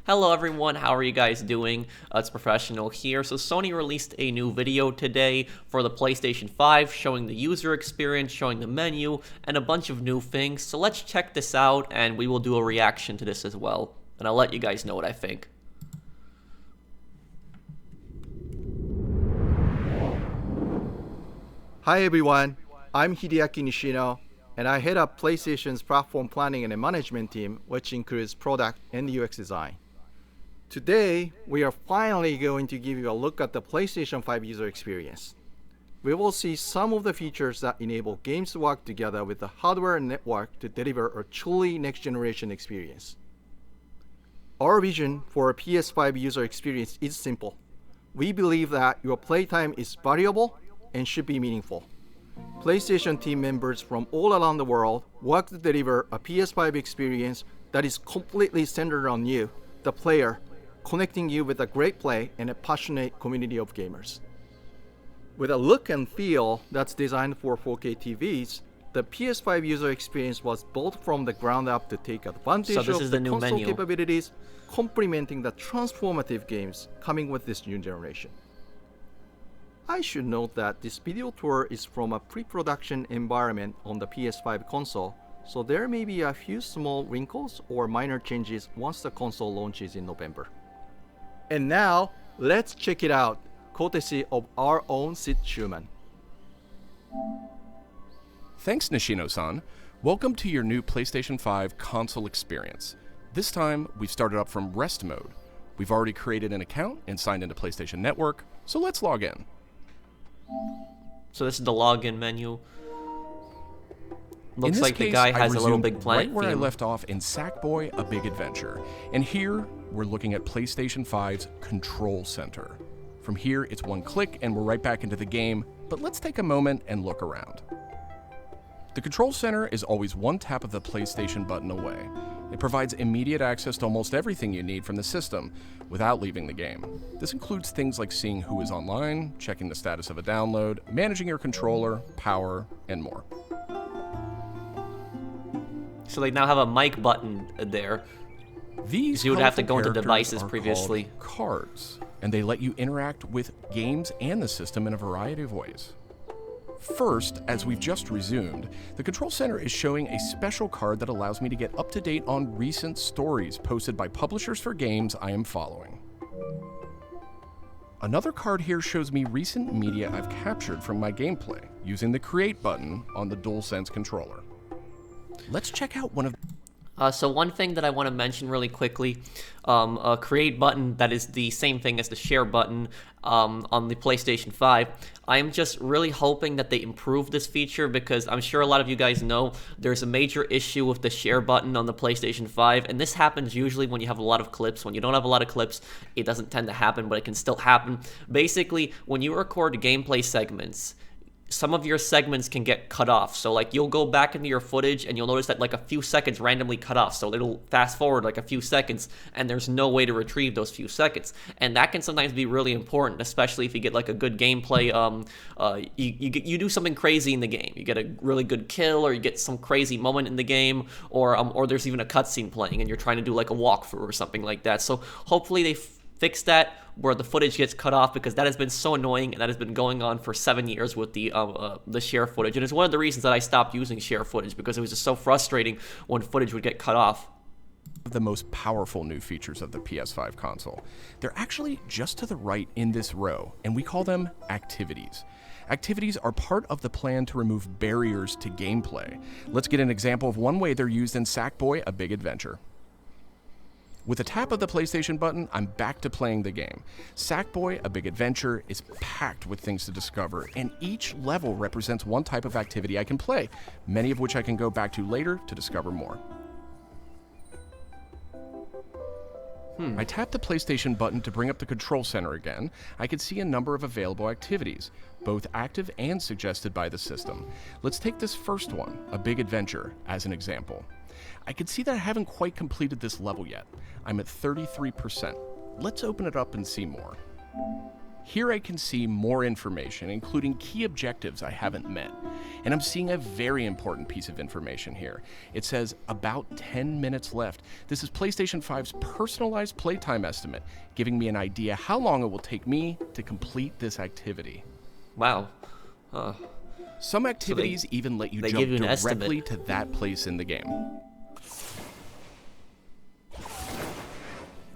Hello everyone, how are you guys doing? It's Professional here. So Sony released a new video today for the PlayStation 5 showing the user experience, showing the menu, and a bunch of new things. So let's check this out and we will do a reaction to this as well. And I'll let you guys know what I think. Hi everyone, I'm Hideaki Nishino, and I head up PlayStation's platform planning and management team, which includes product and UX design. Today, we are finally going to give you a look at the PlayStation 5 user experience. We will see some of the features that enable games to work together with the hardware and network to deliver a truly next-generation experience. Our vision for a PS5 user experience is simple. We believe that your playtime is valuable and should be meaningful. PlayStation team members from all around the world work to deliver a PS5 experience that is completely centered on you, the player, connecting you with a great play and a passionate community of gamers. With a look and feel that's designed for 4K TVs, the PS5 user experience was built from the ground up to take advantage of the console capabilities, complementing the transformative games coming with this new generation. I should note that this video tour is from a pre-production environment on the PS5 console, so there may be a few small wrinkles or minor changes once the console launches in November. And now, let's check it out, courtesy of our own Sid Schumann. Thanks, Nishino-san. Welcome to your new PlayStation 5 console experience. This time, we've started up from rest mode. We've already created an account and signed into PlayStation Network, so let's log in. So this is the login menu. Looks like the case, guy has a little big planet right where theme. I left off in Sackboy: A Big Adventure. And here, we're looking at PlayStation 5's Control Center. From here, it's one click and we're right back into the game, but let's take a moment and look around. The Control Center is always one tap of the PlayStation button away. It provides immediate access to almost everything you need from the system without leaving the game. This includes things like seeing who is online, checking the status of a download, managing your controller, power, and more. So they now have a mic button there. These you would have to go into colorful devices characters are previously. called cards, and they let you interact with games and the system in a variety of ways. First, as we've just resumed, the Control Center is showing a special card that allows me to get up to date on recent stories posted by publishers for games I am following. Another card here shows me recent media I've captured from my gameplay using the Create button on the DualSense controller. Let's check out one of So one thing that I want to mention really quickly, a create button that is the same thing as the share button on the PlayStation 5. I am just really hoping that they improve this feature because I'm sure a lot of you guys know there's a major issue with the share button on the PlayStation 5, and this happens usually when you have a lot of clips. When you don't have a lot of clips, it doesn't tend to happen, but it can still happen. Basically, when you record gameplay segments, some of your segments can get cut off. So like you'll go back into your footage and you'll notice that like a few seconds randomly cut off. So it'll fast forward like a few seconds and there's no way to retrieve those few seconds. And that can sometimes be really important, especially if you get like a good gameplay, you do something crazy in the game. You get a really good kill or you get some crazy moment in the game or there's even a cutscene playing and you're trying to do like a walkthrough or something like that. So hopefully they fix that where the footage gets cut off because that has been so annoying and that has been going on for 7 years with the share footage. And it's one of the reasons that I stopped using share footage because it was just so frustrating when footage would get cut off. the most powerful new features of the PS5 console. They're actually just to the right in this row, and we call them activities. Activities are part of the plan to remove barriers to gameplay. Let's get an example of one way they're used in Sackboy: A Big Adventure. With a tap of the PlayStation button, I'm back to playing the game. Sackboy: A Big Adventure is packed with things to discover, and each level represents one type of activity I can play, many of which I can go back to later to discover more. I tap the PlayStation button to bring up the control center again. I can see a number of available activities, both active and suggested by the system. Let's take this first one, A Big Adventure, as an example. I can see that I haven't quite completed this level yet. I'm at 33%. Let's open it up and see more. Here I can see more information, including key objectives I haven't met. And I'm seeing a very important piece of information here. It says about 10 minutes left. This is PlayStation 5's personalized playtime estimate, giving me an idea how long it will take me to complete this activity. Wow. Some activities even let you they jump give you an directly estimate. to that place in the game.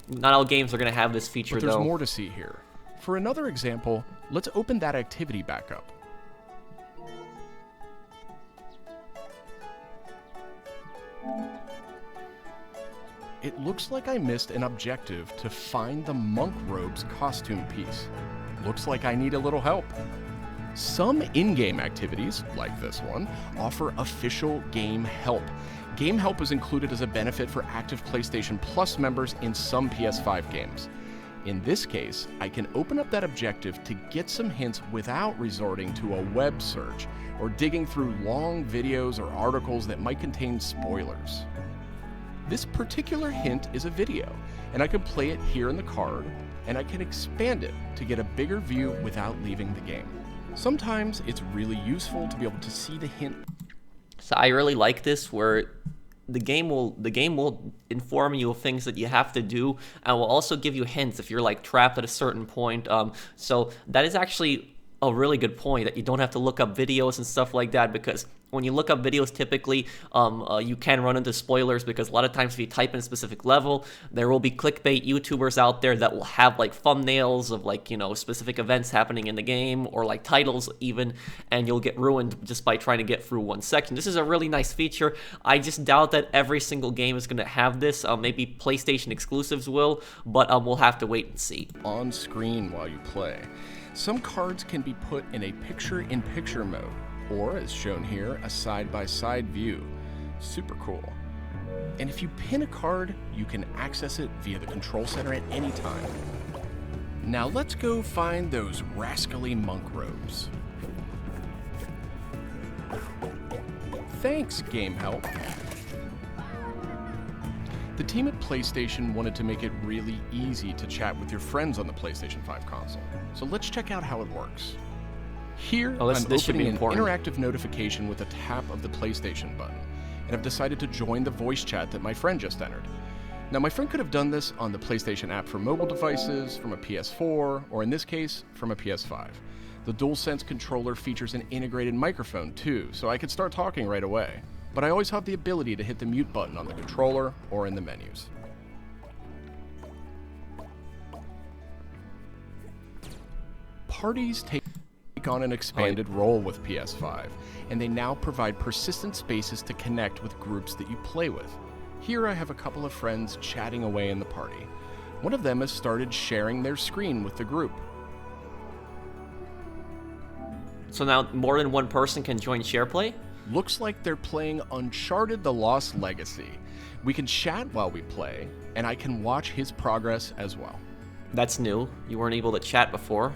Not all games are going to have this feature, But there's though. more to see here. For another example, let's open that activity back up. It looks like I missed an objective to find the monk robe's costume piece. Looks like I need a little help. Some in-game activities, like this one, offer official game help. Game help is included as a benefit for active PlayStation Plus members in some PS5 games. In this case, I can open up that objective to get some hints without resorting to a web search or digging through long videos or articles that might contain spoilers. This particular hint is a video, and I can play it here in the card, and I can expand it to get a bigger view without leaving the game. Sometimes it's really useful to be able to see the hint. So I really like this, where the game will inform you of things that you have to do, and will also give you hints if you're like trapped at a certain point. So that is actually a really good point, that you don't have to look up videos and stuff like that, because when you look up videos, typically you can run into spoilers, because a lot of times if you type in a specific level, there will be clickbait YouTubers out there that will have like thumbnails of like, you know, specific events happening in the game, or like titles even, and you'll get ruined just by trying to get through one section. This is a really nice feature. I just doubt that every single game is going to have this. Maybe PlayStation exclusives will, but we'll have to wait and see. On screen while you play. Some cards can be put in a picture-in-picture mode, or as shown here, a side-by-side view. Super cool. And if you pin a card, you can access it via the control center at any time. Now let's go find those rascally monk robes. Thanks, Game Help. The team at PlayStation wanted to make it really easy to chat with your friends on the PlayStation 5 console. So let's check out how it works. Here, I'm this should be opening an important. interactive notification with a tap of the PlayStation button, and I've decided to join the voice chat that my friend just entered. Now, my friend could have done this on the PlayStation app for mobile devices, from a PS4, or in this case, from a PS5. The DualSense controller features an integrated microphone too, so I could start talking right away. But I always have the ability to hit the mute button on the controller or in the menus. Parties take on an expanded role with PS5, and they now provide persistent spaces to connect with groups that you play with. Here I have a couple of friends chatting away in the party. One of them has started sharing their screen with the group. So now more than one person can join SharePlay? Looks like they're playing Uncharted: The Lost Legacy. We can chat while we play, and I can watch his progress as well. That's new. You weren't able to chat before.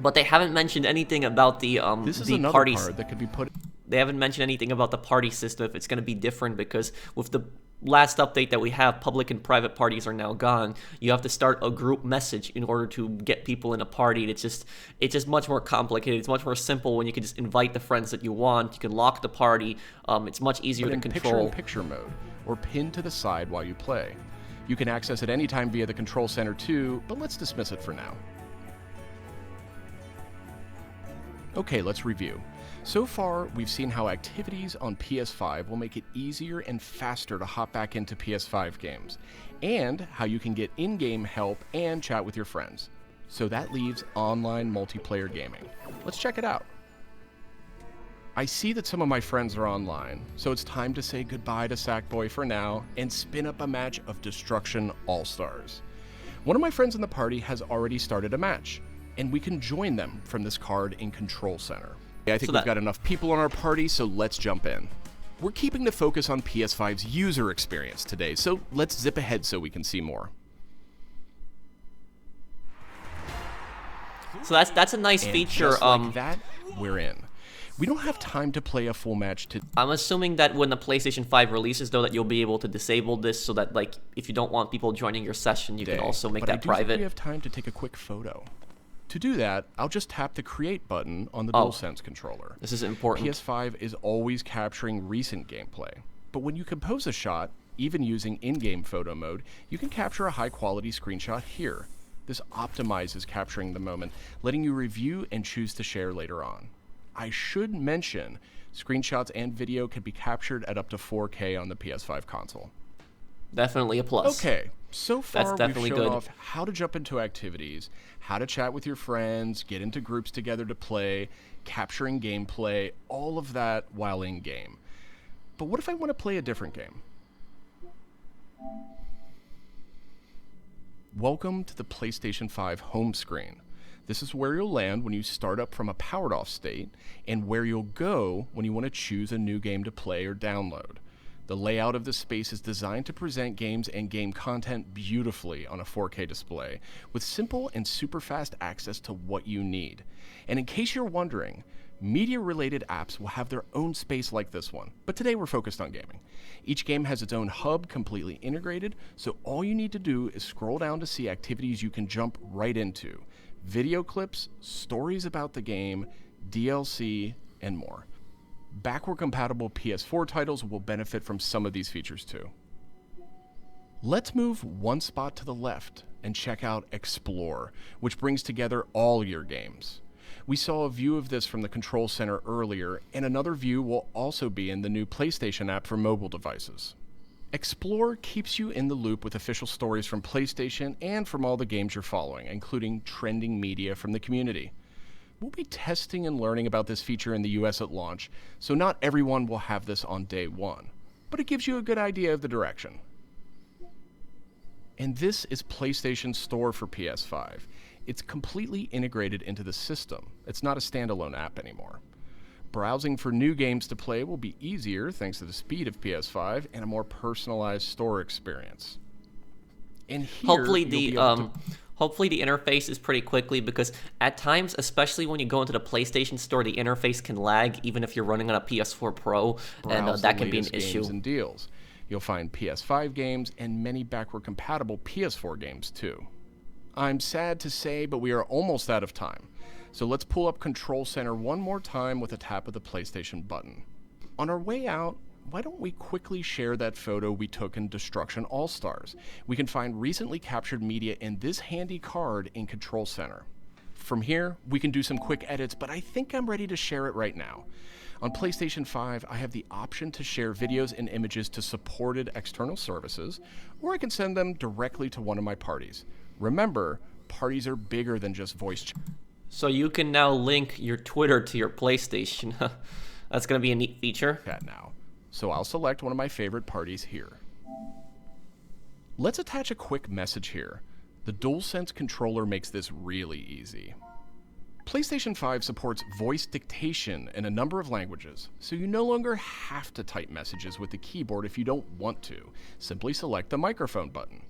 But they haven't mentioned anything about the This is the another party. card that could be put. They haven't mentioned anything about the party system, if it's going to be different, because with the last update that we have, public and private parties are now gone. You have to start a group message in order to get people in a party. And it's just much more complicated. It's much more simple when you can just invite the friends that you want. You can lock the party. It's much easier to in control. Picture-in-picture mode, or pinned to the side while you play. You can access it anytime via the control center too, but let's dismiss it for now. Okay, let's review. So far, we've seen how activities on PS5 will make it easier and faster to hop back into PS5 games, and how you can get in-game help and chat with your friends. So that leaves online multiplayer gaming. Let's check it out. I see that some of my friends are online, so it's time to say goodbye to Sackboy for now and spin up a match of Destruction All-Stars. One of my friends in the party has already started a match, and we can join them from this card in Control Center. I think we've got enough people on our party, so let's jump in. We're keeping the focus on PS5's user experience today, so let's zip ahead so we can see more. So that's a nice And feature. just like that, we're in. We don't have time to play a full match today. I'm assuming that when the PlayStation 5 releases, though, that you'll be able to disable this so that, like, if you don't want people joining your session, you can also make that I do think private. we have time to take a quick photo. To do that, I'll just tap the Create button on the DualSense controller. This is important. PS5 is always capturing recent gameplay, but when you compose a shot, even using in-game photo mode, you can capture a high-quality screenshot here. This optimizes capturing the moment, letting you review and choose to share later on. I should mention, screenshots and video can be captured at up to 4K on the PS5 console. Definitely a plus. Okay, so far That's definitely we've shown good. off how to jump into activities, how to chat with your friends, get into groups together to play, capturing gameplay, all of that while in-game. But what if I want to play a different game? Welcome to the PlayStation 5 home screen. This is where you'll land when you start up from a powered off state, and where you'll go when you want to choose a new game to play or download. The layout of the space is designed to present games and game content beautifully on a 4K display, with simple and super fast access to what you need. And in case you're wondering, media-related apps will have their own space like this one, but today we're focused on gaming. Each game has its own hub completely integrated, so all you need to do is scroll down to see activities you can jump right into. Video clips, stories about the game, DLC, and more. Backward-compatible PS4 titles will benefit from some of these features too. Let's move one spot to the left and check out Explore, which brings together all your games. We saw a view of this from the Control Center earlier, and another view will also be in the new PlayStation app for mobile devices. Explore keeps you in the loop with official stories from PlayStation and from all the games you're following, including trending media from the community. We'll be testing and learning about this feature in the US at launch, so not everyone will have this on day one, but it gives you a good idea of the direction. And this is PlayStation's store for PS5. It's completely integrated into the system. It's not a standalone app anymore. Browsing for new games to play will be easier thanks to the speed of PS5 and a more personalized store experience. And here, Hopefully you'll the be able to... hopefully the interface is pretty quickly, because at times, especially when you go into the PlayStation Store, the interface can lag even if you're running on a PS4 Pro, and browse that the can be an latest issue. games and deals. You'll find PS5 games and many backward-compatible PS4 games too. I'm sad to say, but we are almost out of time. So let's pull up Control Center one more time with a tap of the PlayStation button. On our way out, why don't we quickly share that photo we took in Destruction All-Stars? We can find recently captured media in this handy card in Control Center. From here, we can do some quick edits, but I think I'm ready to share it right now. On PlayStation 5, I have the option to share videos and images to supported external services, or I can send them directly to one of my parties. Remember, parties are bigger than just voice chat. So you can now link your Twitter to your PlayStation. That's going to be a neat feature. Now. So I'll select one of my favorite parties here. Let's attach a quick message here. The DualSense controller makes this really easy. PlayStation 5 supports voice dictation in a number of languages, so you no longer have to type messages with the keyboard if you don't want to. Simply select the microphone button.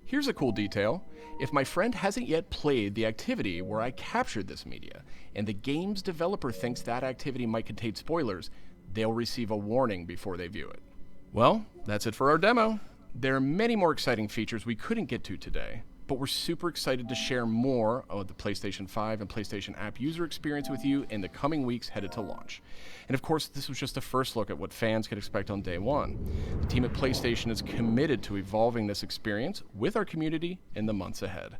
Here's a cool detail. If my friend hasn't yet played the activity where I captured this media, and the game's developer thinks that activity might contain spoilers, they'll receive a warning before they view it. Well, that's it for our demo. There are many more exciting features we couldn't get to today, but we're super excited to share more of the PlayStation 5 and PlayStation app user experience with you in the coming weeks headed to launch. And of course, this was just a first look at what fans can expect on day one. The team at PlayStation is committed to evolving this experience with our community in the months ahead.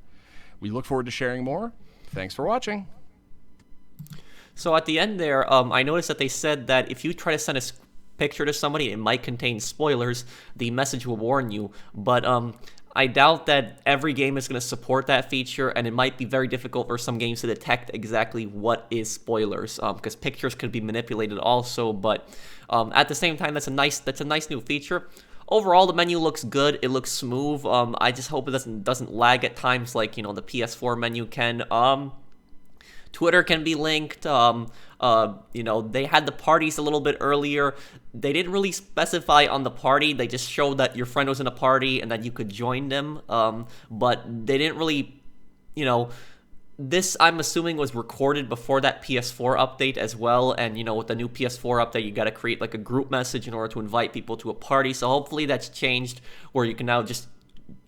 We look forward to sharing more. Thanks for watching. So at the end there, I noticed that they said that if you try to send a picture to somebody, it might contain spoilers. The message will warn you, but I doubt that every game is going to support that feature, and it might be very difficult for some games to detect exactly what is spoilers, because pictures could be manipulated also. But at the same time, that's a nice new feature. Overall, the menu looks good. It looks smooth. I just hope it doesn't lag at times like the PS4 menu can. Twitter can be linked. They had the parties a little bit earlier. They didn't really specify on the party. They just showed that your friend was in a party and that you could join them. But they didn't really, This, I'm assuming, was recorded before that PS4 update as well, and with the new PS4 update, you got to create like a group message in order to invite people to a party, so hopefully that's changed, where you can now just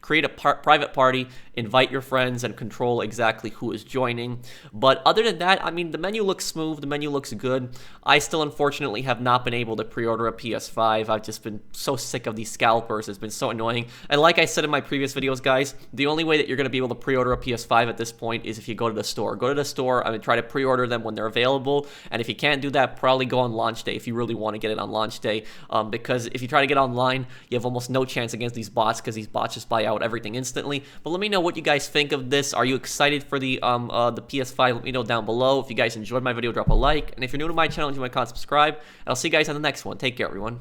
create a private party, invite your friends, and control exactly who is joining. But other than that, I mean, the menu looks smooth, the menu looks good. I still, unfortunately, have not been able to pre-order a PS5. I've just been so sick of these scalpers. It's been so annoying. And like I said in my previous videos, guys, the only way that you're going to be able to pre-order a PS5 at this point is if you go to the store. Go to the store, I mean, try to pre-order them when they're available. And if you can't do that, probably go on launch day if you really want to get it on launch day. Because if you try to get online, you have almost no chance against these bots, because these bots just buy out everything instantly. But let me know what you guys think of this. Are you excited for the PS5? Let me know down below. If you guys enjoyed my video, drop a like. And if you're new to my channel and you want to subscribe, and I'll see you guys on the next one. Take care, everyone.